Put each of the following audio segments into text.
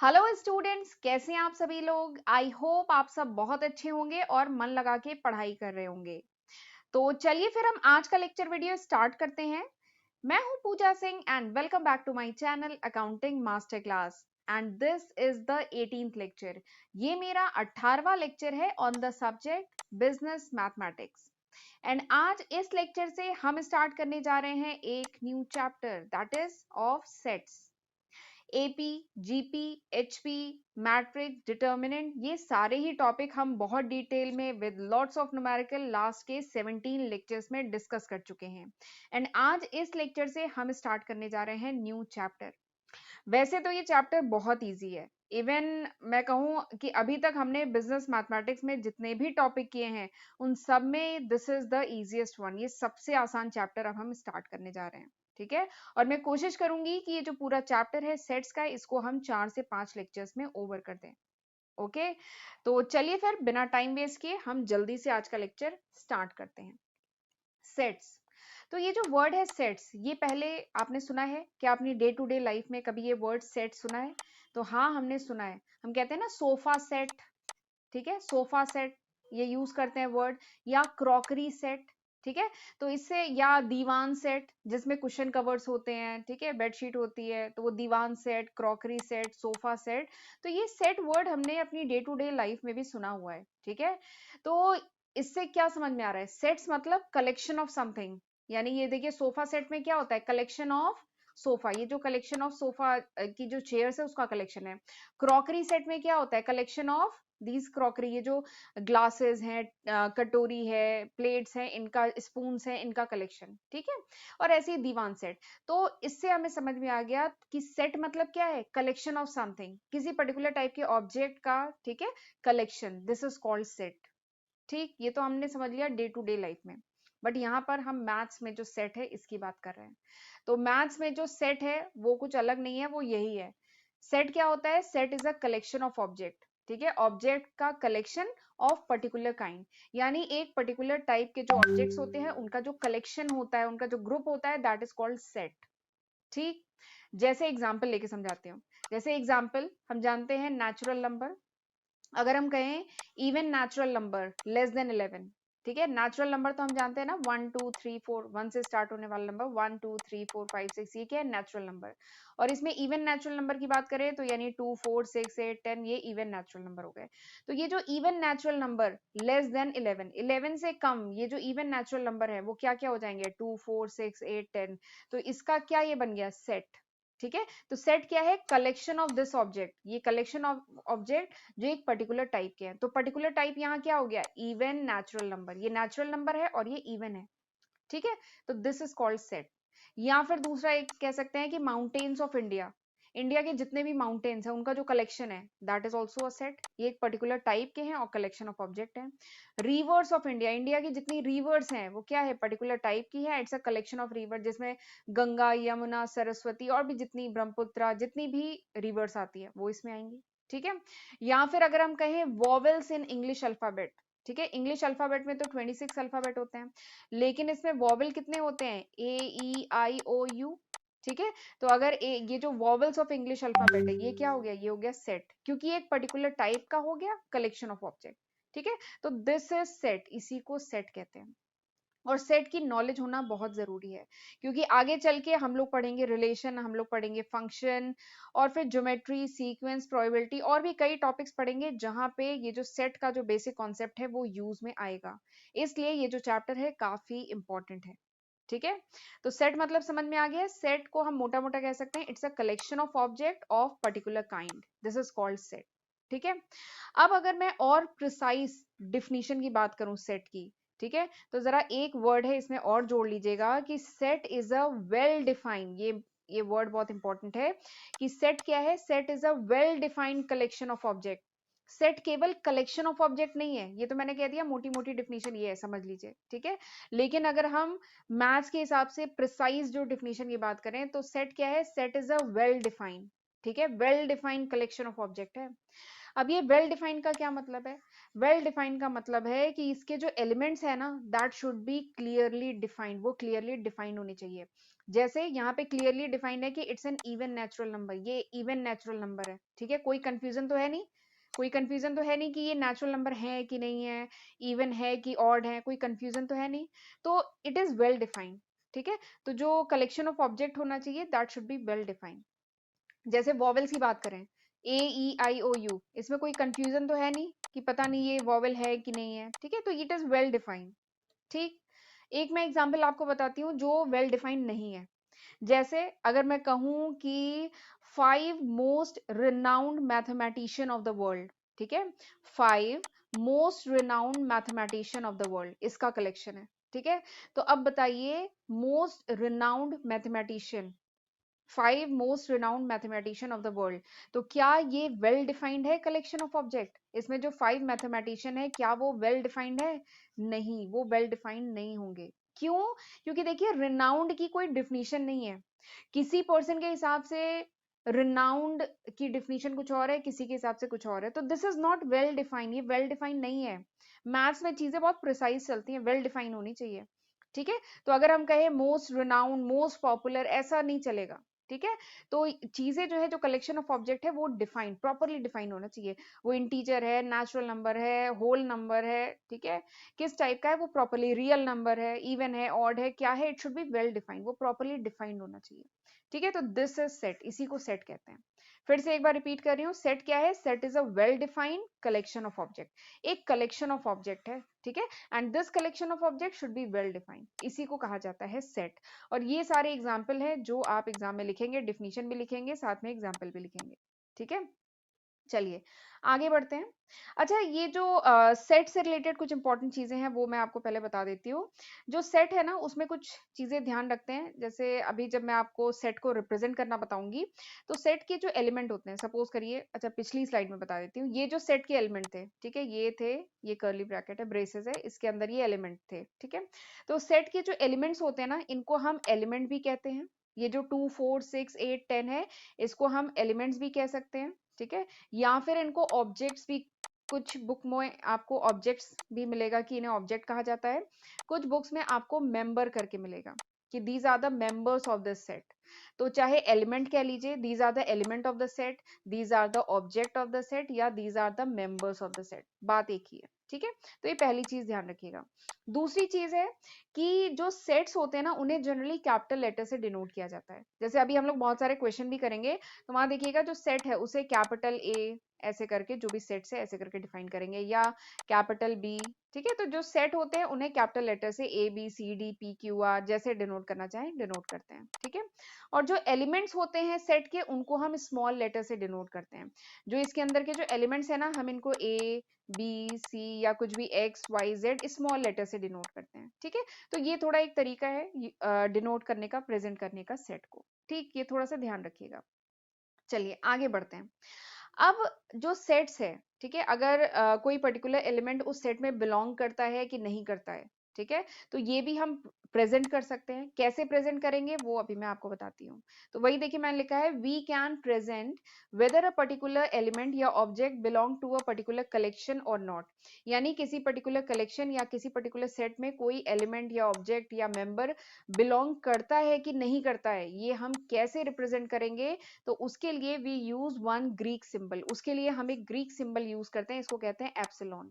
Hello students, कैसे हैं आप सभी लोग। आई होप आप सब बहुत अच्छे होंगे और मन लगा के पढ़ाई कर रहे होंगे। तो चलिए फिर हम आज का लेक्चर वीडियो स्टार्ट करते हैं। मैं हूं Pooja Singh and welcome back to my channel accounting master class and this is the 18th lecture. ये मेरा 18वां लेक्चर है on the subject business mathematics. And आज इस लेक्चर से हम स्टार्ट करने जा रहे हैं एक new chapter that is of sets. AP, GP, HP, matrix, determinant, ये सारे ही टॉपिक हम बहुत डिटेल में with lots of numerical last के 17 लेक्चर्स में डिस्कस कर चुके हैं। एंड आज इस लेक्चर से हम स्टार्ट करने जा रहे हैं न्यू चैप्टर। वैसे तो ये चैप्टर बहुत इजी है। इवन मैं कहूँ कि अभी तक हमने बिजनेस मैथमेटिक्स में जितने भी टॉपिक किए हैं उन सब में this is the easiest one. ये सबसे आसान चैप्टर अब हम स्टार्ट करने जा रहे हैं। ठीक है, और मैं कोशिश करूंगी कि ये जो पूरा चैप्टर है सेट्स का, इसको हम 4 से 5 लेक्चर्स में ओवर कर दें। ओके, तो चलिए फिर बिना टाइम वेस्ट किए हम जल्दी से आज का लेक्चर स्टार्ट करते हैं। सेट्स। तो ये जो वर्ड है सेट्स, ये पहले आपने सुना है क्या? अपनी डे टू डे लाइफ में कभी ये वर्ड सेट सुना है? तो हाँ, हमने सुना है। हम कहते हैं ना सोफा सेट। ठीक है, सोफा सेट ये यूज करते हैं वर्ड, या क्रॉकरी सेट। ठीक है, तो इससे, या दीवान सेट जिसमें कुशन कवर्स होते हैं, ठीक है, बेडशीट होती है, तो वो दीवान set, crockery set, sofa set. तो ये सेट वर्ड हमने अपनी डे टू डे लाइफ में भी सुना हुआ है। ठीक है, तो इससे क्या समझ में आ रहा है? सेट्स मतलब कलेक्शन ऑफ समथिंग। यानी ये देखिए, सोफा सेट में क्या होता है? Collection of sofa. ये जो कलेक्शन ऑफ सोफा की जो चेयर्स है उसका कलेक्शन है। क्रॉकरी सेट में क्या होता है? Collection of these crockery. ये जो ग्लासेस हैं, कटोरी है, प्लेट्स हैं, इनका, स्पून्स हैं, इनका कलेक्शन। ठीक है, और ऐसे ही दीवान सेट। तो इससे हमें समझ में आ गया कि सेट मतलब क्या है? कलेक्शन ऑफ समथिंग, किसी पर्टिकुलर टाइप के ऑब्जेक्ट का, ठीक है, collection. This is called set. ठीक, ये तो हमने समझ लिया डे टू डे लाइफ में। बट यहाँ पर हम मैथ्स में जो सेट है इसकी बात कर रहे हैं। तो मैथ्स में जो सेट है वो कुछ अलग नहीं है, वो यही है। सेट क्या होता है? Set is a collection of object. ठीक है, ऑब्जेक्ट का कलेक्शन ऑफ पर्टिकुलर काइंड। यानी एक पर्टिकुलर टाइप के जो ऑब्जेक्ट्स होते हैं उनका जो कलेक्शन होता है, उनका जो ग्रुप होता है, दैट इज कॉल्ड सेट। ठीक, जैसे एग्जाम्पल लेके समझाते हूँ। जैसे एग्जाम्पल हम जानते हैं नेचुरल नंबर। अगर हम कहें even natural number less than 11, ठीक है, नेचुरल नंबर तो हम जानते हैं ना, 1 2 3 4, 1 से स्टार्ट होने वाला नंबर 1 2 3 4 5 6, ये क्या है? Natural number. और इसमें इवन नेचुरल नंबर की बात करें तो यानी 2 4 6 8 10, ये इवन नेचुरल नंबर हो गए। तो ये जो even natural number less than 11, 11 से कम, ये जो इवन नेचुरल नंबर है वो क्या क्या हो जाएंगे? 2 4 6 8 10। तो इसका क्या ये बन गया? सेट। ठीक है, तो सेट क्या है? Collection of this object. ये कलेक्शन ऑफ ऑब्जेक्ट जो एक पर्टिकुलर टाइप के हैं। तो पर्टिकुलर टाइप यहाँ क्या हो गया? Even natural number. ये नेचुरल नंबर है और ये इवन है। ठीक है, तो दिस इज कॉल्ड सेट। या फिर दूसरा एक कह सकते हैं कि माउंटेन्स ऑफ इंडिया। इंडिया के जितने भी माउंटेन्स हैं उनका जो कलेक्शन है, that is also a set. ये एक पर्टिकुलर टाइप के हैं और कलेक्शन ऑफ ऑब्जेक्ट है। रिवर्स ऑफ इंडिया, इंडिया की जितनी रिवर्स हैं वो क्या है? पर्टिकुलर टाइप की है। It's a collection of river, जिसमें गंगा, यमुना, सरस्वती और भी जितनी, ब्रह्मपुत्र, जितनी भी रिवर्स आती है वो इसमें आएंगी। ठीक है, या फिर अगर हम कहें वॉवेल्स इन इंग्लिश अल्फाबेट। ठीक है, इंग्लिश अल्फाबेट में तो 26 अल्फाबेट होते हैं, लेकिन इसमें वॉवेल कितने होते हैं? ए, ई, आई, ओ, यू। ठीक है, तो अगर ये जो वॉवेल्स ऑफ इंग्लिश अल्फाबेट है, ये क्या हो गया? ये हो गया सेट, क्योंकि एक पर्टिकुलर टाइप का हो गया कलेक्शन ऑफ ऑब्जेक्ट। ठीक है, तो दिस इज सेट, इसी को सेट कहते हैं। और सेट की नॉलेज होना बहुत जरूरी है, क्योंकि आगे चल के हम लोग पढ़ेंगे रिलेशन, हम लोग पढ़ेंगे फंक्शन, और फिर ज्योमेट्री, सीक्वेंस, प्रोबेबिलिटी, और भी कई टॉपिक्स पढ़ेंगे जहां पे ये जो सेट का जो बेसिक कॉन्सेप्ट है वो यूज में आएगा। इसलिए ये जो चैप्टर है काफी इंपॉर्टेंट है। ठीक है, तो सेट मतलब समझ में आ गया। सेट को हम मोटा मोटा कह सकते हैं, it's a collection of object of particular kind, this is called set. ठीक है, अब अगर मैं और प्रिसाइज डिफिनीशन की बात करूं सेट की, ठीक है, तो जरा एक वर्ड है इसमें और जोड़ लीजिएगा कि set is a well defined. ये वर्ड बहुत इंपॉर्टेंट है कि सेट क्या है? Set is a well defined collection of object. Set केवल कलेक्शन ऑफ ऑब्जेक्ट नहीं है, ये तो मैंने कह दिया, मोटी मोटी डिफिनीशन ये है, समझ लीजिए। ठीक है, लेकिन अगर हम मैथ्स के हिसाब से प्रिसाइज जो डिफिनीशन की बात करें तो सेट क्या है? Set is a well defined, ठीक है, well defined collection of object है। अब ये वेल डिफाइंड का क्या मतलब है? वेल डिफाइंड का मतलब है कि इसके जो एलिमेंट्स है ना, that should be clearly defined, वो क्लियरली डिफाइंड होनी चाहिए। जैसे यहाँ पे क्लियरली डिफाइंड है कि it's an even natural number, ये इवन नेचुरल नंबर है, ठीक है, कोई कंफ्यूजन तो है नहीं, कोई कंफ्यूजन तो है नहीं कि ये नेचुरल नंबर है कि नहीं है, इवन है कि ऑड है, कोई कंफ्यूजन तो है नहीं, तो इट इज वेल डिफाइंड, ठीक है। तो जो कलेक्शन ऑफ ऑब्जेक्ट होना चाहिए that should be well defined. जैसे वॉवेल्स की बात करें, ए ई आई ओ यू, इसमें कोई कंफ्यूजन तो है नहीं कि पता नहीं ये वॉवेल है कि नहीं है, ठीक है, तो इट इज वेल डिफाइंड। ठीक, एक मैं एग्जांपल आपको बताती हूँ जो वेल डिफाइंड नहीं है। जैसे अगर मैं कहूं कि 5 most renowned mathematician of the world, ठीक है, 5 most renowned mathematician of the world इसका कलेक्शन है, ठीक है। तो अब बताइए, most renowned mathematician, 5 most renowned mathematician of the world, तो क्या ये वेल डिफाइंड है कलेक्शन ऑफ ऑब्जेक्ट? इसमें जो 5 मैथमेटिशियन है क्या वो वेल डिफाइंड है? नहीं, वो वेल डिफाइंड नहीं होंगे। क्यों? क्योंकि देखिए रिनाउंड की कोई डिफिनीशन नहीं है, किसी पर्सन के हिसाब से रिनाउंड की डिफिनीशन कुछ और है, किसी के हिसाब से कुछ और है, तो this is not well defined, ये वेल डिफाइंड नहीं है। मैथ्स में चीजें बहुत प्रिसाइज चलती हैं, वेल डिफाइंड होनी चाहिए, ठीक है। तो अगर हम कहें मोस्ट रिनाउंड, मोस्ट पॉपुलर, ऐसा नहीं चलेगा, ठीक है। तो चीजें जो है, जो कलेक्शन ऑफ ऑब्जेक्ट है वो डिफाइंड, प्रॉपरली डिफाइंड होना चाहिए। वो इंटीजर है, नेचुरल नंबर है, होल नंबर है, ठीक है, किस टाइप का है वो, प्रॉपरली रियल नंबर है, इवन है, ऑड है, क्या है, it should be well defined, वो प्रॉपरली डिफाइंड होना चाहिए, ठीक है। तो दिस इज सेट, इसी को सेट कहते हैं। फिर से एक बार रिपीट कर रही हूँ, सेट क्या है? Set is a well defined collection of object, एक कलेक्शन ऑफ ऑब्जेक्ट है, ठीक है, and this collection of object should be well defined, इसी को कहा जाता है सेट। और ये सारे एग्जाम्पल है जो आप एग्जाम में लिखेंगे, डिफिनीशन भी लिखेंगे, साथ में एग्जाम्पल भी लिखेंगे, ठीक है। चलिए आगे बढ़ते हैं। अच्छा, ये जो सेट से रिलेटेड कुछ इंपॉर्टेंट चीजें हैं वो मैं आपको पहले बता देती हूँ। जो सेट है ना, उसमें कुछ चीजें ध्यान रखते हैं। जैसे अभी जब मैं आपको सेट को रिप्रेजेंट करना बताऊंगी, तो सेट के जो एलिमेंट होते हैं, सपोज करिए, अच्छा पिछली स्लाइड में बता देती हूँ, ये जो सेट के एलिमेंट थे, ठीक है, ये थे, ये कर्ली ब्रैकेट है, ब्रेसेस है, इसके अंदर ये एलिमेंट थे, ठीक है। तो सेट के जो एलिमेंट्स होते हैं ना, इनको हम एलिमेंट भी कहते हैं। ये जो 2 4 6 8 10 है, इसको हम एलिमेंट्स भी कह सकते हैं, ठीक है। या फिर इनको ऑब्जेक्ट्स भी, कुछ बुक में आपको ऑब्जेक्ट्स भी मिलेगा कि इन्हें ऑब्जेक्ट कहा जाता है, कुछ बुक्स में आपको मेंबर करके मिलेगा कि these are the members of this set. तो चाहे एलिमेंट कह लीजिए, these are the element of the set, these are the object of the set, या these are the members of the set, बात एक ही है, ठीक है। तो ये पहली चीज ध्यान रखिएगा। दूसरी चीज है कि जो सेट्स होते हैं ना, उन्हें जनरली कैपिटल लेटर से डिनोट किया जाता है। जैसे अभी हम लोग बहुत सारे क्वेश्चन भी करेंगे, तो वहां देखिएगा जो सेट है उसे कैपिटल ए ऐसे करके, जो भी सेट्स है ऐसे करके डिफाइन करेंगे, या कैपिटल बी, ठीक है। तो जो सेट होते हैं उन्हें कैपिटल लेटर से A B C D P Q R जैसे डिनोट करना चाहें डिनोट करते हैं, ठीक है। और जो एलिमेंट्स होते हैं सेट के, उनको हम स्मॉल लेटर से डिनोट करते हैं। जो इसके अंदर के जो एलिमेंट्स है ना, हम इनको ए बी सी या कुछ भी X Y Z small letter से डिनोट करते हैं, ठीक है। तो ये थोड़ा एक तरीका है डिनोट करने का, प्रेजेंट करने का सेट को, ठीक, ये थोड़ा सा ध्यान रखिएगा। चलिए आगे बढ़ते हैं। अब जो सेट्स है, ठीक है, अगर कोई पर्टिकुलर एलिमेंट उस सेट में बिलोंग करता है कि नहीं करता है, ठीक है, तो ये भी हम प्रेजेंट कर सकते हैं। कैसे प्रेजेंट करेंगे वो अभी मैं आपको बताती हूँ। तो वही देखिए मैंने लिखा है, we can present whether a particular element या object belong to a particular collection और नॉट। यानी किसी पर्टिकुलर कलेक्शन या किसी पर्टिकुलर सेट में कोई एलिमेंट या ऑब्जेक्ट या मेंबर बिलोंग करता है कि नहीं करता है, ये हम कैसे रिप्रेजेंट करेंगे? तो उसके लिए we use one Greek symbol, उसके लिए हम एक ग्रीक सिंबल यूज करते हैं, इसको कहते हैं एप्सिलॉन,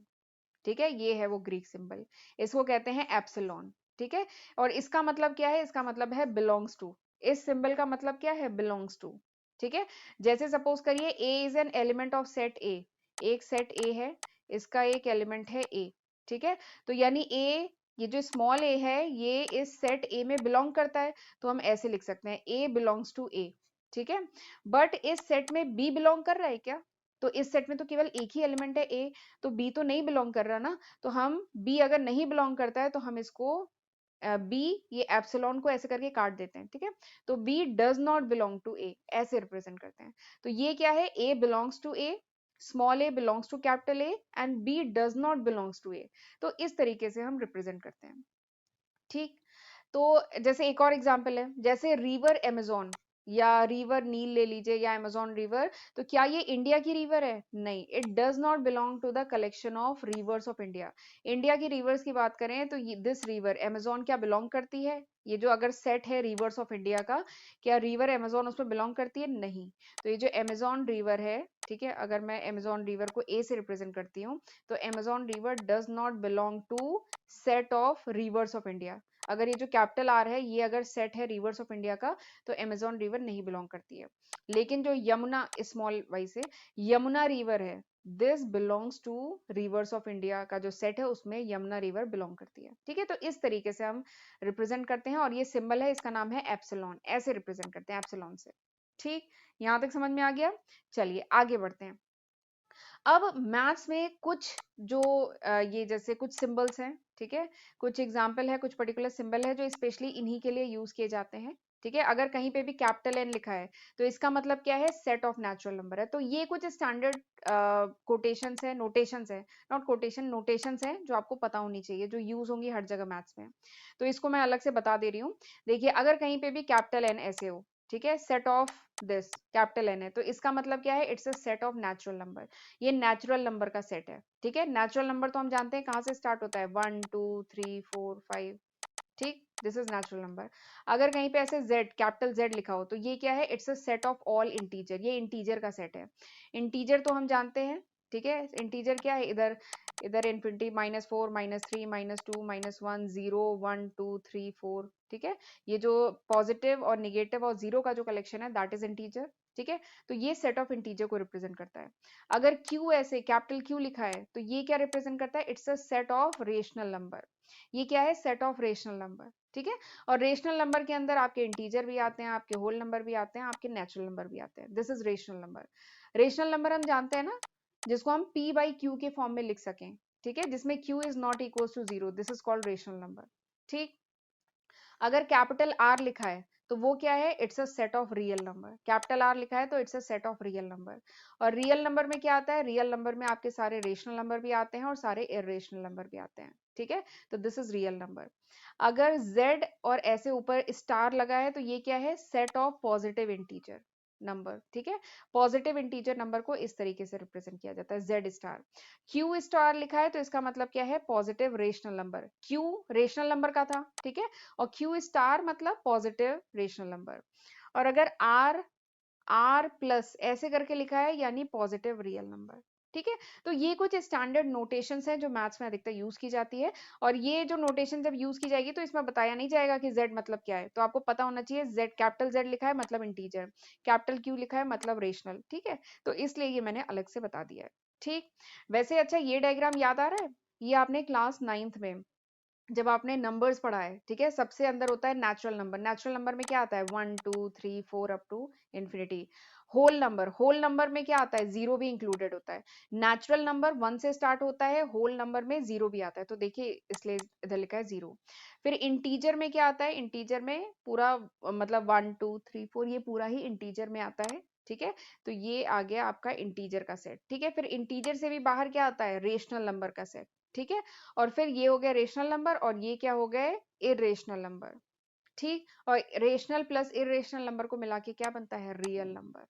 ठीक है, ये है वो ग्रीक सिंबल, इसको कहते हैं एप्सिलॉन, ठीक है। और इसका मतलब क्या है? इसका मतलब है बिलोंग्स टू, इस सिंबल का मतलब क्या है? बिलोंग्स टू, ठीक है। जैसे सपोज करिए A is an element of set A, एक सेट ए है, इसका एक एलिमेंट है ए, ठीक है। तो यानी ए, ये जो स्मॉल ए है, ये इस सेट ए में बिलोंग करता है, तो हम ऐसे लिख सकते हैं ए बिलोंग्स टू ए, ठीक है। बट इस सेट में बी बिलोंग कर रहा है क्या? तो इस सेट में तो केवल एक ही एलिमेंट है ए, तो बी तो नहीं बिलोंग कर रहा ना, तो हम बी अगर नहीं बिलोंग करता है तो हम इसको बी, ये एप्सिलॉन को ऐसे करके काट देते हैं, ठीक है। तो B does not belong to A, ऐसे रिप्रेजेंट करते हैं। तो ये क्या है? A belongs to A, small A belongs to capital A, and B does not belongs to A. तो इस तरीके से हम रिप्रेजेंट करते हैं, ठीक। तो जैसे एक और एग्जांपल है, जैसे रिवर अमेज़न, या रिवर नील ले लीजिए या अमेजोन रिवर, तो क्या ये इंडिया की रिवर है? नहीं, it does not belong to the collection of rivers of India. India की रिवर्स की बात करें तो दिस रिवर अमेजोन क्या बिलोंग करती है? ये जो अगर सेट है रिवर्स ऑफ इंडिया का, क्या रिवर अमेजोन उसमें बिलोंग करती है? नहीं। तो ये जो अमेजोन रिवर है, ठीक है, अगर मैं अमेजोन रिवर को ए से रिप्रेजेंट करती हूँ, तो Amazon river does not belong to set of rivers of India. अगर ये जो कैपिटल आर है ये अगर सेट है रिवर्स ऑफ इंडिया का, तो अमेजोन रिवर नहीं बिलोंग करती है। लेकिन जो यमुना स्मॉल वाई से यमुना रिवर है, this belongs to rivers of India का जो सेट है उसमें यमुना रिवर बिलोंग करती है। ठीक है, तो इस तरीके से हम रिप्रेजेंट करते हैं और ये सिंबल है, इसका नाम है एप्सिलॉन, ऐसे रिप्रेजेंट करते हैं एप्सिलॉन से। ठीक, यहां तक समझ में आ गया? चलिए आगे बढ़ते हैं। अब मैथ्स में कुछ जो ये जैसे कुछ सिंबल्स हैं, ठीक है, कुछ एग्जाम्पल है, कुछ पर्टिकुलर सिंबल है जो स्पेशली इन्हीं के लिए यूज किए जाते हैं। ठीक है, अगर कहीं पे भी कैपिटल एन लिखा है तो इसका मतलब क्या है? सेट ऑफ नेचुरल नंबर है। तो ये कुछ स्टैंडर्ड कोटेशंस है, नोटेशंस है, नॉट कोटेशन, नोटेशंस है जो आपको पता होनी चाहिए, जो यूज होंगी हर जगह मैथ्स में। तो इसको मैं अलग से बता दे रही हूँ। देखिए, अगर कहीं पे भी कैपिटल एन ऐसे हो, ठीक है, set of this capital N है, तो इसका मतलब क्या है? It's a set of natural number. ये नेचुरल नंबर का सेट है। ठीक है, नेचुरल नंबर तो हम जानते हैं कहाँ से स्टार्ट होता है, 1 2 3 4 5। ठीक, दिस इज नेचुरल नंबर। अगर कहीं पे ऐसे z कैपिटल Z लिखा हो तो ये क्या है? It's a set of all integer, ये इंटीजर का सेट है। इंटीजर तो हम जानते हैं, ठीक है, इंटीजर क्या है? इधर इधर इन्फिनिटी, -4 -3 -2 -1 0 1 2 3 4। ठीक है, ये जो पॉजिटिव और निगेटिव और जीरो का जो कलेक्शन है दैट इज इंटीजर। ठीक है, तो ये सेट ऑफ इंटीजर को रिप्रेजेंट करता है। अगर Q ऐसे कैपिटल Q लिखा है तो ये क्या रिप्रेजेंट करता है? It's a set of rational number. ये क्या है? Set of rational number. ठीक है, और रेशनल नंबर के अंदर आपके इंटीजर भी आते हैं, आपके होल नंबर भी आते हैं, आपके नेचुरल नंबर भी आते हैं। This is rational number. Rational number हम जानते हैं ना, जिसको हम p बाई क्यू के फॉर्म में लिख सकें। ठीक है, जिसमें q is not equal to 0, this is called rational number. ठीक, अगर कैपिटल R लिखा है तो वो क्या है? It's a set of real number. Capital R लिखा है तो it's a set of real number. और रियल नंबर में क्या आता है? रियल नंबर में आपके सारे रेशनल नंबर भी आते हैं और सारे इरेशनल नंबर भी आते हैं। ठीक है, तो दिस इज रियल नंबर। अगर Z और ऐसे ऊपर स्टार लगा है तो ये क्या है? Set of positive integer number. ठीक है, पॉजिटिव इंटीजर नंबर को इस तरीके से रिप्रेजेंट किया जाता है, Z स्टार। Q स्टार लिखा है तो इसका मतलब क्या है? Positive rational number. Q rational number का था, ठीक है, और Q स्टार मतलब पॉजिटिव रेशनल नंबर। और अगर R प्लस ऐसे करके लिखा है यानी पॉजिटिव रियल नंबर। ठीक है, तो ये कुछ स्टैंडर्ड नोटेशंस हैं जो मैथ्स में अधिकतर यूज की जाती है। और ये जो नोटेशन जब यूज की जाएगी तो इसमें बताया नहीं जाएगा कि Z मतलब क्या है, तो आपको पता होना चाहिए Z कैपिटल Z लिखा है मतलब इंटीजर, कैपिटल Q लिखा है मतलब रेशनल। ठीक है, तो इसलिए ये मैंने अलग से बता दिया है। ठीक, वैसे अच्छा ये डायग्राम याद आ रहा है? ये आपने क्लास 9th में जब आपने नंबर्स पढ़ा है, ठीक है, सबसे अंदर होता है नेचुरल नंबर। नेचुरल नंबर में क्या आता है? 1 2 3 4 up to infinity. Whole number में क्या आता है? जीरो भी इंक्लूडेड होता है। नेचुरल नंबर 1 से स्टार्ट होता है, होल नंबर में जीरो भी आता है, तो देखिए इसलिए इधर लिखा है जीरो। फिर इंटीजर में क्या आता है? इंटीजर में पूरा मतलब 1 2 3 4 ये पूरा ही इंटीजर में आता है। ठीक है, तो ये आ गया आपका इंटीजर का सेट। ठीक है, फिर इंटीजर से भी बाहर क्या आता है? रेशनल नंबर का सेट। ठीक है, और फिर ये हो गया रेशनल नंबर और ये क्या हो गए? Irrational number. ठीक, और रेशनल प्लस इरेशनल नंबर को मिला के क्या बनता है? Real number.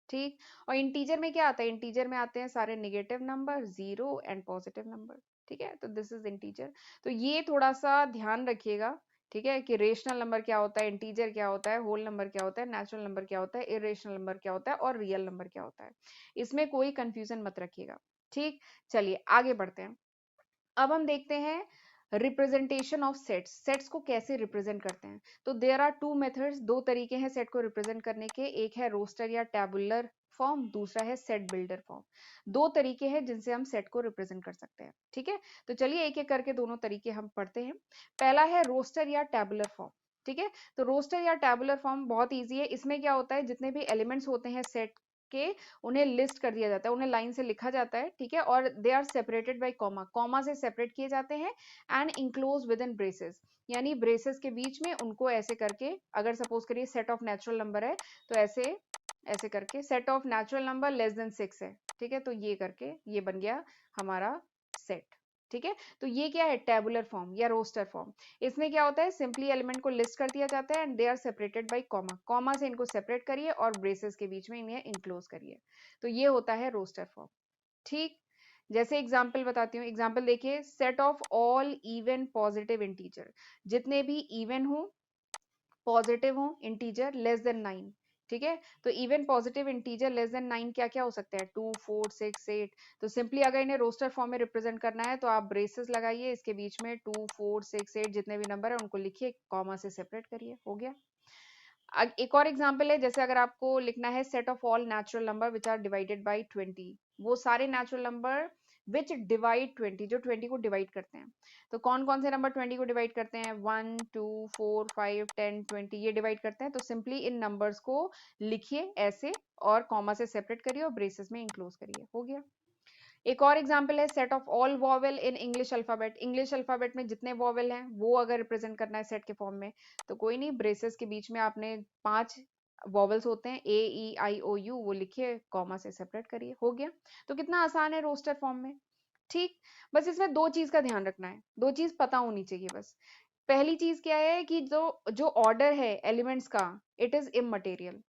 ठीक, और इंटीजर में क्या आता है? इंटीजर में आते हैं सारे negative number, zero and positive number. ठीक है, तो दिस इज इंटीजर। तो ये थोड़ा सा ध्यान रखिएगा, ठीक है, कि रेशनल नंबर क्या होता है, इंटीजर क्या होता है, होल नंबर क्या होता है, नेचुरल नंबर क्या होता है, इरेशनल नंबर क्या होता है और रियल नंबर क्या होता है। इसमें कोई कंफ्यूजन मत रखिएगा। ठीक, चलिए आगे बढ़ते हैं। अब हम देखते हैं रिप्रेजेंटेशन ऑफ सेट्स। सेट्स को कैसे रिप्रेजेंट करते हैं? तो देयर आर टू मेथड्स, दो तरीके हैं सेट को रिप्रेजेंट करने के। एक है रोस्टर या टैबुलर फॉर्म, दूसरा है सेट बिल्डर फॉर्म। दो तरीके हैं जिनसे हम सेट को रिप्रेजेंट कर सकते हैं। ठीक है, तो चलिए एक एक करके दोनों तरीके हम पढ़ते हैं। पहला है रोस्टर या टैबुलर फॉर्म। ठीक है, तो रोस्टर या टैबुलर फॉर्म बहुत ईजी है। इसमें क्या होता है? जितने भी एलिमेंट्स होते हैं सेट के, उन्हें लिस्ट कर दिया जाता है, उन्हें लाइन से लिखा जाता है। ठीक है, और they are separated by comma, comma से सेपरेट किए जाते हैं and enclose within braces, यानी ब्रेसेस के बीच में उनको ऐसे करके, अगर सपोज करिए सेट ऑफ नेचुरल नंबर है तो ऐसे ऐसे करके set of natural number less than 6 है। ठीक है, तो ये करके ये बन गया हमारा सेट। ठीक है, तो ये क्या है, टेबुलर फॉर्म या रोस्टर फॉर्म। इसमें क्या होता है, सिंपली एलिमेंट को लिस्ट कर दिया जाता है and they are separated by comma, comma से इनको सेपरेट करिए और ब्रेसेस के बीच में इन्हें इनक्लोज करिए, तो ये होता है रोस्टर फॉर्म। ठीक, जैसे एग्जाम्पल बताती हूँ, एग्जाम्पल देखिए, set of all even positive integer, जितने भी इवन हो, पॉजिटिव हो इंटीजर लेस देन 9, ठीक है, तो even positive integer less than 9 क्या क्या हो सकता है, 2 4 6 8। तो सिंपली अगर इन्हें रोस्टर फॉर्म में रिप्रेजेंट करना है तो आप ब्रेसेस लगाइए, इसके बीच में 2 4 6 8 जितने भी नंबर है उनको लिखिए, कॉमा से सेपरेट करिए, हो गया। एक और एग्जांपल है, जैसे अगर आपको लिखना है set of all natural number which are divided by 20, वो सारे नेचुरल नंबर विच डिवाइड 20, जो 20 को डिवाइड करते हैं, तो कौन कौन से नंबर 20 को डिवाइड करते हैं, 1 2 4 5 10 20, ये डिवाइड करते हैं, तो सिंपली इन नंबर्स को लिखिए ऐसे और कॉमा से सेपरेट करिए और ब्रेसेस में इंक्लोज करिए, हो गया। एक और एग्जांपल है set of all vowel in English alphabet, English alphabet में जितने वॉवेल हैं वो अगर रिप्रेजेंट करना है सेट के फॉर्म में, तो कोई नहीं, ब्रेसेस के बीच में आपने 5 वॉवेल्स होते हैं, ए ई आई ओ यू, वो लिखिए, कॉमा से सेपरेट करिए, हो गया। तो कितना आसान है रोस्टर फॉर्म में। ठीक, बस इसमें दो चीज का ध्यान रखना है, दो चीज पता होनी चाहिए बस। पहली चीज क्या है कि जो जो ऑर्डर है एलिमेंट्स का, इट इज इममटेरियल,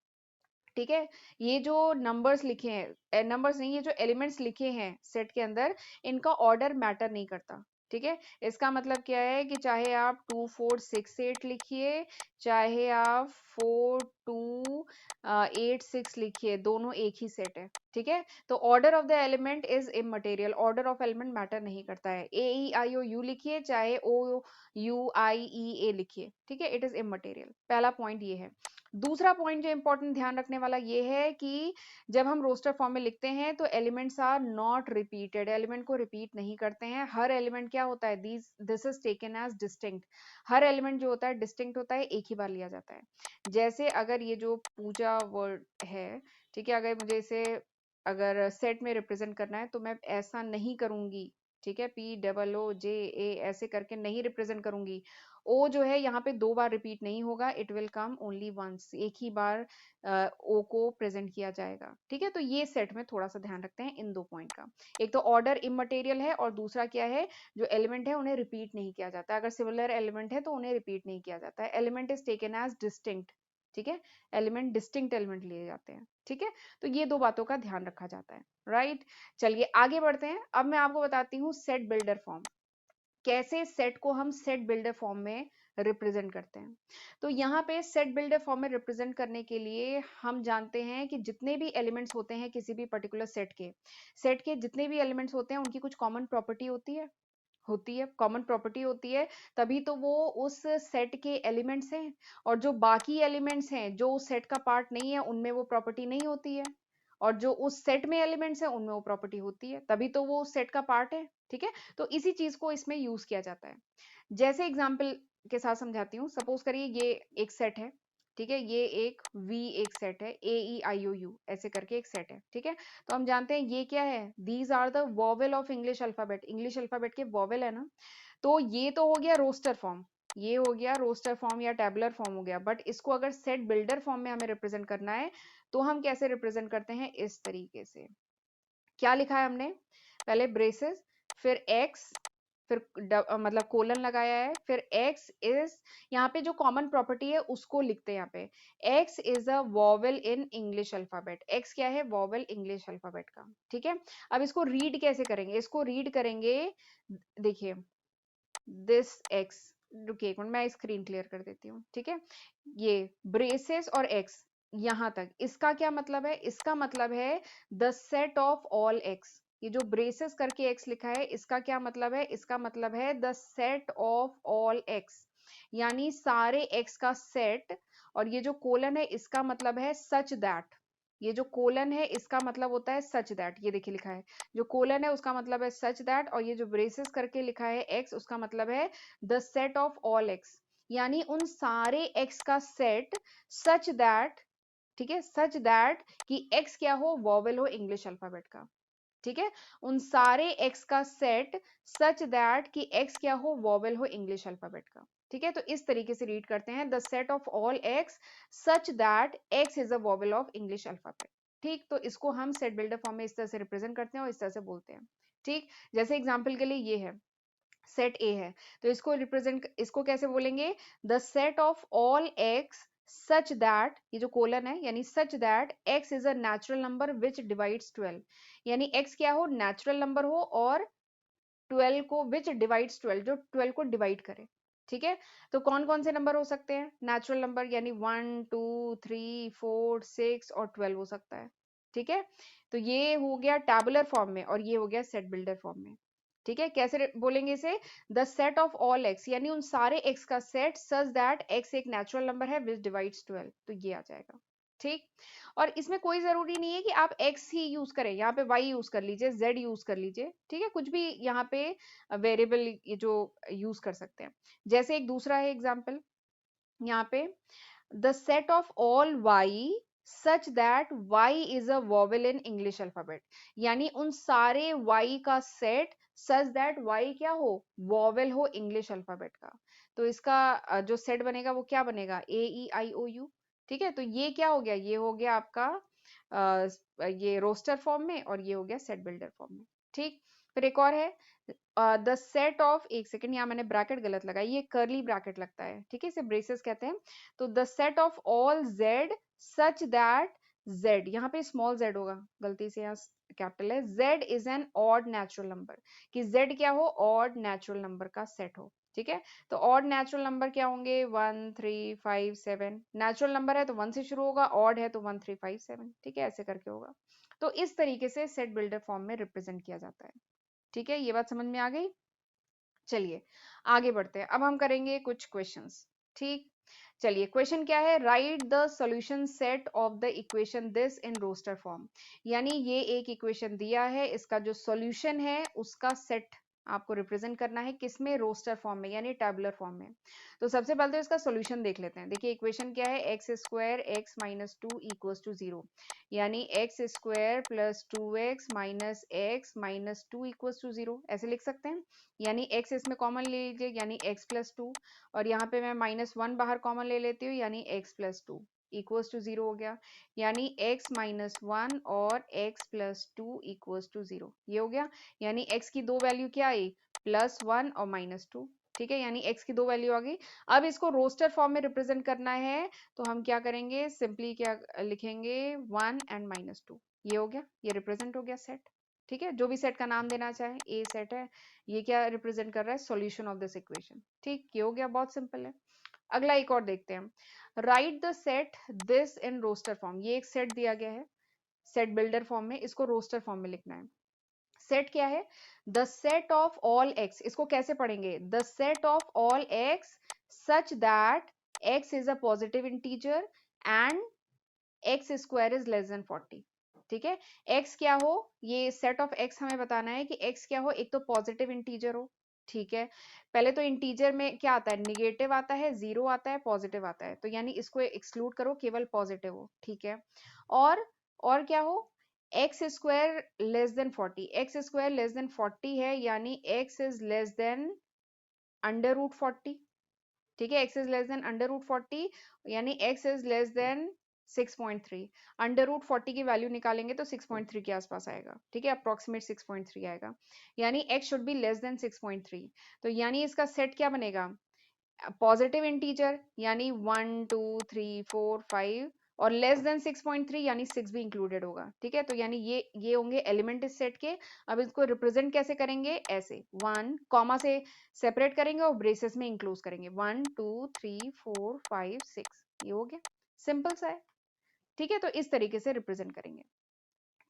ठीक है, ये जो नंबर्स लिखे हैं, नंबर्स नहीं, ये जो एलिमेंट्स लिखे हैं सेट के अंदर, इनका ऑर्डर मैटर नहीं करता, ठीक है। इसका मतलब क्या है कि चाहे आप 2 4 6 8 लिखिए, चाहे आप 4 2 8 6 लिखिए, दोनों एक ही सेट है, ठीक है। तो order of the element is immaterial, order of element matter नहीं करता है, ए ई आई ओ यू लिखिए चाहे ओ यू आई ई ए लिखिए, ठीक है, इट इज इममटेरियल, पहला पॉइंट ये है। दूसरा पॉइंट जो इंपॉर्टेंट ध्यान रखने वाला ये है कि जब हम रोस्टर फॉर्म में लिखते हैं तो elements are not repeated, element को रिपीट नहीं करते हैं, हर एलिमेंट क्या होता है, this is taken as distinct, हर एलिमेंट जो होता है डिस्टिंक्ट होता है, एक ही बार लिया जाता है। जैसे अगर ये जो पूजा वर्ड है, ठीक है, अगर मुझे इसे अगर सेट में रिप्रेजेंट करना है तो मैं ऐसा नहीं करूंगी, ठीक है, पी डबल ओ जे ए ऐसे करके नहीं रिप्रेजेंट करूंगी, ओ जो है यहाँ पे दो बार रिपीट नहीं होगा, it will come only once, एक ही बार ओ को प्रेजेंट किया जाएगा, ठीक है। तो ये सेट में थोड़ा सा ध्यान रखते हैं इन दो पॉइंट का, एक तो ऑर्डर इममटेरियल है और दूसरा क्या है, जो एलिमेंट है उन्हें रिपीट नहीं किया जाता, अगर सिमिलर एलिमेंट है तो उन्हें रिपीट नहीं किया जाता है, element is taken as distinct, ठीक है, एलिमेंट डिस्टिंक्ट एलिमेंट लिए जाते हैं, ठीक है। तो ये दो बातों का ध्यान रखा जाता है, राइट। चलिए आगे बढ़ते हैं, अब मैं आपको बताती हूँ सेट बिल्डर फॉर्म, कैसे सेट को हम सेट बिल्डर फॉर्म में रिप्रेजेंट करते हैं। तो यहाँ पे सेट बिल्डर फॉर्म में रिप्रेजेंट करने के लिए हम जानते हैं कि जितने भी एलिमेंट्स होते हैं किसी भी पर्टिकुलर सेट के जितने भी एलिमेंट्स होते हैं उनकी कुछ कॉमन प्रॉपर्टी होती है, कॉमन प्रॉपर्टी होती है, तभी तो वो उस सेट के एलिमेंट्स हैं, और जो बाकी एलिमेंट्स हैं जो उस सेट का पार्ट नहीं है उनमें वो प्रॉपर्टी नहीं होती है, और जो उस सेट में एलिमेंट्स है उनमें वो प्रॉपर्टी होती है, तभी तो वो उस सेट का पार्ट है, ठीक है। तो इसी चीज को इसमें यूज किया जाता है। जैसे एग्जाम्पल के साथ समझाती हूँ, सपोज करिए ये एक सेट है, ठीक है, ये एक वी एक सेट है, ए ई आई ओ यू ऐसे करके एक सेट है, ठीक है। तो हम जानते हैं ये क्या है, these are the vowel of English alphabet के वॉवेल है ना। तो ये तो हो गया रोस्टर फॉर्म, ये हो गया रोस्टर फॉर्म या टेबुलर फॉर्म हो गया, बट इसको अगर सेट बिल्डर फॉर्म में हमें रिप्रेजेंट करना है तो हम कैसे रिप्रेजेंट करते हैं, इस तरीके से। क्या लिखा है हमने, पहले ब्रेसेस, फिर एक्स, फिर मतलब कोलन लगाया है, फिर एक्स इज, यहाँ पे जो कॉमन प्रॉपर्टी है उसको लिखते हैं, यहाँ पे x is a vowel in English alphabet, x क्या है, वॉवेल इंग्लिश अल्फाबेट का, ठीक है। अब इसको रीड कैसे करेंगे, इसको रीड करेंगे, देखिए दिस एक्स, रुकिए एक मिनट मैं स्क्रीन क्लियर कर देती हूँ, ठीक है। ये ब्रेसेस और एक्स यहां तक, इसका क्या मतलब है, इसका मतलब है the set of all x, ये जो ब्रेसेस करके एक्स लिखा है इसका क्या मतलब है, इसका मतलब है the set of all x, यानी सारे एक्स का सेट, और ये जो कोलन है इसका मतलब है सच दैट, ये जो कोलन है इसका मतलब होता है सच दैट, ये देखिए लिखा है, जो कोलन है उसका मतलब है सच दैट, और ये जो ब्रेसेस करके लिखा है एक्स उसका मतलब है the set of all x, यानी उन सारे एक्स का सेट सच दैट, ठीक है, सच दैट कि एक्स क्या हो, वॉवेल हो इंग्लिश अल्फाबेट का, ठीक है, उन सारे एक्स का सेट सच दैट कि एक्स क्या हो, वॉवेल हो इंग्लिश अल्फाबेट का, ठीक है। तो इस तरीके से रीड करते हैं, the set of all X such that x is a vowel of English alphabet, ठीक। तो इसको हम सेट बिल्डर फॉर्म में इस तरह से रिप्रेजेंट करते हैं और इस तरह से बोलते हैं, ठीक। जैसे एग्जाम्पल के लिए ये है, सेट ए है, तो इसको कैसे बोलेंगे? The set of all X such that, ये जो कोलन है यानी such that x is a natural number which divides 12, यानी एक्स क्या हो? नेचुरल नंबर हो और 12 को विच डिवाइड्स 12, जो 12 को डिवाइड करे। ठीक है, तो कौन कौन से नंबर हो सकते हैं नेचुरल नंबर? यानी 1 2 3 4 6 और 12 हो सकता है। ठीक है, तो ये हो गया टैबुलर फॉर्म में और ये हो गया सेट बिल्डर फॉर्म में। ठीक है, कैसे बोलेंगे इसे? The set of all x, यानी उन सारे एक्स का सेट सच दैट एक्स एक नेचुरल नंबर है विच डिवाइड्स 12, तो ये आ जाएगा। ठीक, और इसमें कोई जरूरी नहीं है कि आप x ही यूज करें, यहाँ पे y यूज कर लीजिए, z यूज कर लीजिए। ठीक है, कुछ भी यहाँ पे वेरिएबल ये जो यूज कर सकते हैं। जैसे एक दूसरा है एग्जांपल यहाँ पे, the set of all y such that y is a vowel in English alphabet, यानी उन सारे y का सेट सच दैट y क्या हो? वॉवेल हो इंग्लिश अल्फाबेट का। तो इसका जो सेट बनेगा वो क्या बनेगा? AEIOU। ठीक है, तो ये क्या हो गया? ये हो गया आपका ये रोस्टर फॉर्म में और ये हो गया सेट बिल्डर फॉर्म में। ठीक, फिर एक और है द सेट ऑफ, एक सेकेंड यहाँ मैंने ब्रैकेट गलत लगाई, ये कर्ली ब्रैकेट लगता है। ठीक है, इसे ब्रेसेस कहते हैं। तो the set of all z such that z, यहाँ पे स्मॉल z होगा, गलती से यहाँ कैपिटल है। z is an odd natural number, कि z क्या हो? ऑड नेचुरल नंबर का सेट हो। ठीक है, तो ऑड नेचुरल नंबर क्या होंगे? 1 3 5 7, नेचुरल नंबर है तो 1 से शुरू होगा, ऑड है तो 1 3 5 7। ठीक है, ऐसे करके होगा। तो इस तरीके से सेट बिल्डर फॉर्म में रिप्रेजेंट किया जाता है। ठीक है, ये बात समझ में आ गई? चलिए आगे बढ़ते हैं, अब हम करेंगे कुछ क्वेश्चंस। ठीक, चलिए क्वेश्चन क्या है? Write the solution set of the equation this in roster form, यानी ये एक इक्वेशन दिया है, इसका जो सॉल्यूशन है उसका सेट आपको रिप्रेजेंट करना है, किसमें? रोस्टर फॉर्म में यानी टैबुलर फॉर्म में। तो सबसे पहले तो इसका सॉल्यूशन देख लेते हैं। देखिए इक्वेशन क्या है? X square X minus two equals to 0, यानी X square plus 2x minus X minus two equals to 0, ऐसे लिख सकते हैं। यानी x इसमें कॉमन ले लीजिए, यानी x प्लस टू, और यहाँ पे मैं -1 बाहर कॉमन ले लेती हूँ, यानी x plus two equals to 0 हो गया। यानी x माइनस वन और x plus two equals to 0, ये हो गया। यानी x की दो वैल्यू क्या आई? +1 और -2। ठीक है, यानी x की दो वैल्यू आ गई। अब इसको रोस्टर फॉर्म में रिप्रेजेंट करना है, तो हम क्या करेंगे? सिंपली क्या लिखेंगे? 1 एंड -2, ये हो गया, ये रिप्रेजेंट हो गया सेट। ठीक है, जो भी सेट का नाम देना चाहे, ए सेट है, ये क्या रिप्रेजेंट कर रहा है? Solution of this equation. ठीक, ये हो गया, बहुत सिंपल है। अगला एक और देखते हैं, write the set this in roster form, ये एक सेट दिया गया है सेट बिल्डर फॉर्म में, इसको रोस्टर फॉर्म में लिखना है। सेट क्या है? The set of all x, इसको कैसे पढ़ेंगे? The set of all X such that x is a positive integer and x square is less than 40। ठीक है, x क्या हो? ये सेट ऑफ x हमें बताना है कि x क्या हो? एक तो पॉजिटिव इंटीजर हो। ठीक है, पहले तो इंटीजर में क्या आता है? निगेटिव आता है, जीरो आता है, पॉजिटिव आता है, तो यानी इसको एक्सक्लूड करो, केवल पॉजिटिव हो। ठीक है, और क्या हो? X square less than 40, X square less than 40 है, यानी x is less than under root 40। ठीक है, x is less than under root 40, यानी x is less than 6.3। Under root 40 की वैल्यू निकालेंगे तो 6.3 के आसपास आएगा। ठीक है, अप्रोक्सीमेट 6.3 आएगा, यानी x should be less than 6.3। तो यानी इसका सेट क्या बनेगा? पॉजिटिव इंटीजर यानी 1 2 3 4 5, और लेस देन 6.3 यानी 6 भी इंक्लूडेड होगा। ठीक है, तो यानी ये होंगे एलिमेंट इस सेट के। अब इसको रिप्रेजेंट कैसे करेंगे? ऐसे 1 कॉमा से सेपरेट करेंगे और ब्रेसेस में इंक्लूड करेंगे, 1 2 3 4 5 6, ये हो गया, सिंपल सा है। ठीक है, तो इस तरीके से रिप्रेजेंट करेंगे।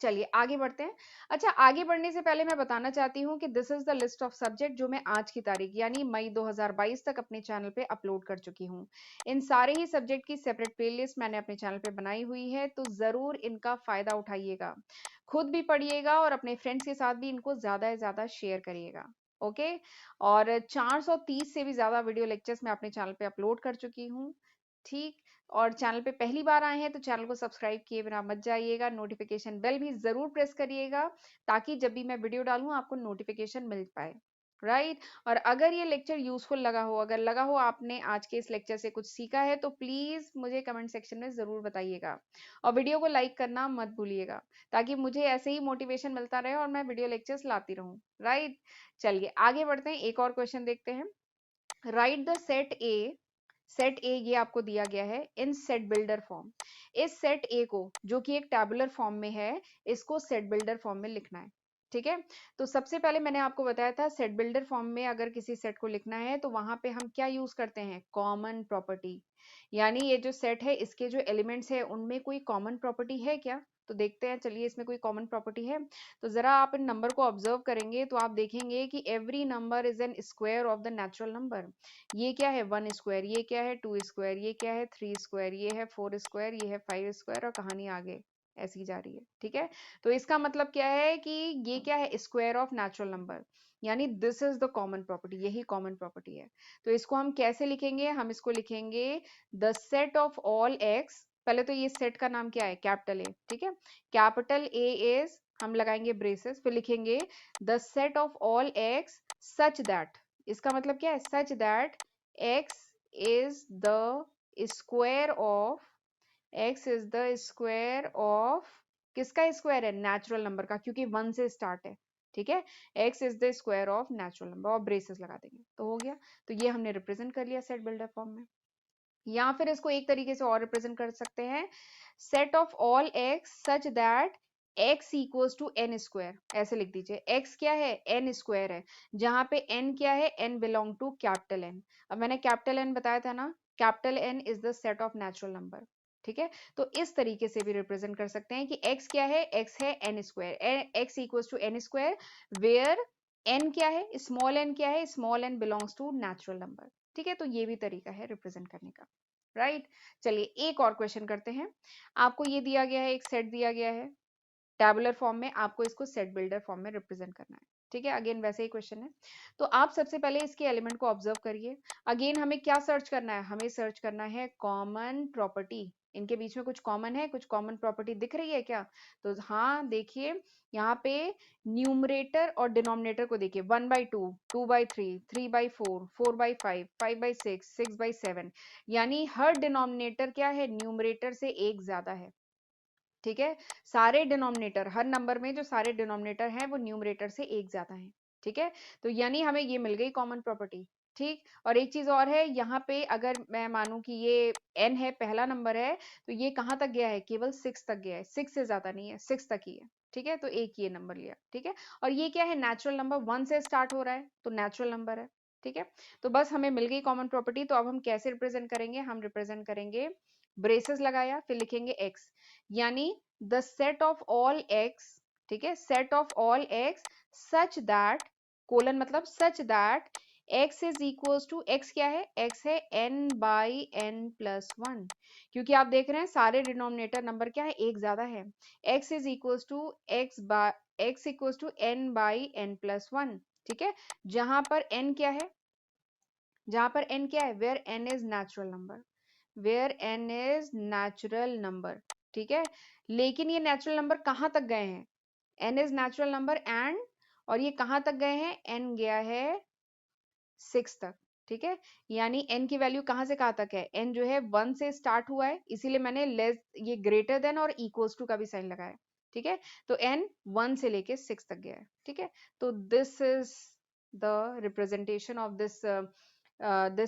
चलिए आगे बढ़ते हैं। अच्छा, आगे बढ़ने से पहले मैं बताना चाहती हूँ कि this is the list of subject जो मैं आज की तारीख यानी मई 2022 तक अपने चैनल पे अपलोड कर चुकी हूँ। इन सारे ही सब्जेक्ट की सेपरेट प्लेलिस्ट मैंने अपने चैनल पे बनाई हुई है, तो जरूर इनका फायदा उठाइएगा, खुद भी पढ़िएगा और अपने फ्रेंड्स के साथ भी इनको ज्यादा से ज्यादा शेयर करिएगा। ओके, और 430 से भी ज्यादा वीडियो लेक्चर्स मैं अपने चैनल पे अपलोड कर चुकी हूँ। ठीक, और चैनल पे पहली बार आए हैं तो चैनल को सब्सक्राइब किए बिना मत जाइएगा, नोटिफिकेशन बेल भी जरूर प्रेस करिएगा, ताकि जब भी मैं वीडियो डालूं आपको नोटिफिकेशन मिल पाए। राइट और अगर ये लेक्चर यूजफुल लगा हो, अगर लगा हो आपने आज के इस लेक्चर से कुछ सीखा है, तो प्लीज मुझे कमेंट सेक्शन में जरूर बताइएगा और वीडियो को लाइक करना मत भूलिएगा, ताकि मुझे ऐसे ही मोटिवेशन मिलता रहे और मैं वीडियो लेक्चर्स लाती रहूं। राइट, चलिए आगे बढ़ते हैं, एक और क्वेश्चन देखते हैं। राइट द सेट ए ये आपको दिया गया है इन सेट बिल्डर फॉर्म। इस सेट ए को, जो कि एक टैबुलर फॉर्म में है, इसको सेट बिल्डर फॉर्म में लिखना है। ठीक है, तो सबसे पहले मैंने आपको बताया था सेट बिल्डर फॉर्म में अगर किसी सेट को लिखना है तो वहां पे हम क्या यूज करते हैं, कॉमन प्रॉपर्टी। यानी ये जो सेट है इसके जो एलिमेंट्स है उनमें कोई कॉमन प्रॉपर्टी है क्या, तो देखते हैं, चलिए इसमें कोई कॉमन प्रॉपर्टी है। तो जरा आप इन नंबर को ऑब्जर्व करेंगे तो आप देखेंगे कि every number is an square of the natural number. ये क्या है 1 स्क्वायर, ये क्या है 2 स्क्वायर, ये क्या है 3 स्क्वायर, ये है 4 स्क्वायर, ये है 5 स्क्वायर, और कहानी आगे ऐसी जा रही है। ठीक है, तो इसका मतलब क्या है कि ये क्या है, स्क्वायर ऑफ नेचुरल नंबर, यानी this is the common property, यही कॉमन प्रॉपर्टी है। तो इसको हम कैसे लिखेंगे, हम इसको लिखेंगे the set of all x. पहले तो ये सेट का नाम क्या है, कैपिटल ए। ठीक है, कैपिटल ए इज, हम लगाएंगे ब्रेसेस, फिर लिखेंगे the set of all X such that, इसका मतलब क्या है, सच that x is the square of, x is the square of, किसका स्क्वायर है, नेचुरल नंबर का, क्योंकि 1 से स्टार्ट है। ठीक है, x is the square of natural number, और ब्रेसेस लगा देंगे तो हो गया। तो ये हमने रिप्रेजेंट कर लिया सेट बिल्डर फॉर्म में। या फिर इसको एक तरीके से और रिप्रेजेंट कर सकते हैं, set of all X such that x equals to N square, ऐसे लिख दीजिए। x क्या है, n स्क्वायर है, जहां पे n क्या है, n belong to capital n। अब मैंने कैपिटल n बताया था ना, capital n is the set of natural number. ठीक है, तो इस तरीके से भी रिप्रेजेंट कर सकते हैं कि x क्या है, x है n square, x equals to n square, where n क्या है, स्मॉल n क्या है, small n belongs to natural number. ठीक है, तो ये भी तरीका है रिप्रेजेंट करने का। राइट, चलिए एक और क्वेश्चन करते हैं। आपको ये दिया गया है, एक सेट दिया गया है टैबुलर फॉर्म में, आपको इसको सेट बिल्डर फॉर्म में रिप्रेजेंट करना है। ठीक है, अगेन वैसे ही क्वेश्चन है। तो आप सबसे पहले इसके एलिमेंट को ऑब्जर्व करिए। अगेन हमें क्या सर्च करना है, हमें सर्च करना है कॉमन प्रॉपर्टी। इनके बीच में कुछ कॉमन है, कुछ कॉमन प्रॉपर्टी दिख रही है क्या, तो हाँ देखिए, यहाँ पे न्यूमरेटर और डिनोमिनेटर को देखिए, 1/2, 2/3, 3/4, 4/5, 5/6, 6/7, यानी हर डिनोमिनेटर क्या है, न्यूमरेटर से एक ज्यादा है। ठीक है, सारे डिनोमिनेटर, हर नंबर में जो सारे डिनोमिनेटर हैं वो न्यूमरेटर से एक ज्यादा है। ठीक है, तो यानी हमें ये मिल गई कॉमन प्रॉपर्टी। ठीक, और एक चीज और है, यहाँ पे अगर मैं मानूं कि ये n है, पहला नंबर है, तो ये कहाँ तक गया है, केवल 6 तक गया है, 6 से ज्यादा नहीं है, 6 तक ही है। ठीक है, तो एक ये नंबर लिया। ठीक है, और ये क्या है, नेचुरल नंबर, 1 से स्टार्ट हो रहा है तो नेचुरल नंबर है। ठीक है, तो बस हमें मिल गई कॉमन प्रॉपर्टी। तो अब हम कैसे रिप्रेजेंट करेंगे, हम रिप्रेजेंट करेंगे, ब्रेसेस लगाया, फिर लिखेंगे x, यानी the set of all x। ठीक है, set of all x such that, colon मतलब such that x is equals to, x क्या है, x है n/n+1, क्योंकि आप देख रहे हैं सारे डिनोमिनेटर नंबर क्या है, एक ज्यादा है। x is equals to x equals to n/n+1। ठीक है, जहां पर n क्या है, जहां पर n क्या है, where n is natural number, where n is natural number. ठीक है, लेकिन ये नेचुरल नंबर कहां तक गए हैं, n is natural number and, और ये कहां तक गए हैं, n गया है 6 तक। ठीक है, यानी n की वैल्यू कहां से कहां तक है, n जो है 1 से स्टार्ट हुआ है, इसीलिए मैंने लेस, ये ग्रेटर देन और इक्वल्स टू का भी साइन लगाया। ठीक है, तो n 1 से लेके 6 तक गया है। ठीक है, तो this is the representation of this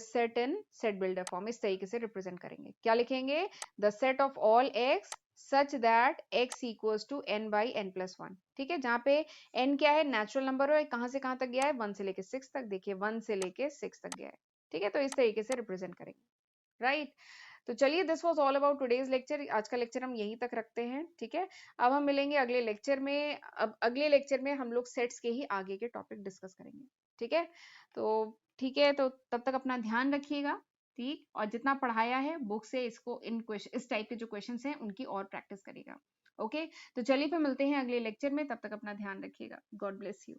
set in set builder form. इस तरीके से रिप्रेजेंट करेंगे, क्या लिखेंगे, the set of all X such that x equals to n/n+1। ठीक है, जहां पे n क्या है, नेचुरल नंबर है, कहां से कहां तक गया है, 1 से लेके 6 तक, देखिए 1 से लेके 6 तक गया है। ठीक है, तो इस तरीके से रिप्रेजेंट करेंगे। राइट, तो चलिए this was all about today's lecture. आज का लेक्चर हम यहीं तक रखते हैं। ठीक है, अब हम मिलेंगे अगले लेक्चर में। अब अगले लेक्चर में हम लोग सेट्स के ही आगे के टॉपिक डिस्कस करेंगे। ठीक है, तो ठीक है, तो तब तक अपना ध्यान रखिएगा। ठीक, और जितना पढ़ाया है बुक से इसको, इन क्वेश्चन, इस टाइप के जो क्वेश्चंस हैं उनकी और प्रैक्टिस करेगा। ओके, तो चलिए फिर मिलते हैं अगले लेक्चर में, तब तक अपना ध्यान रखिएगा। God bless you.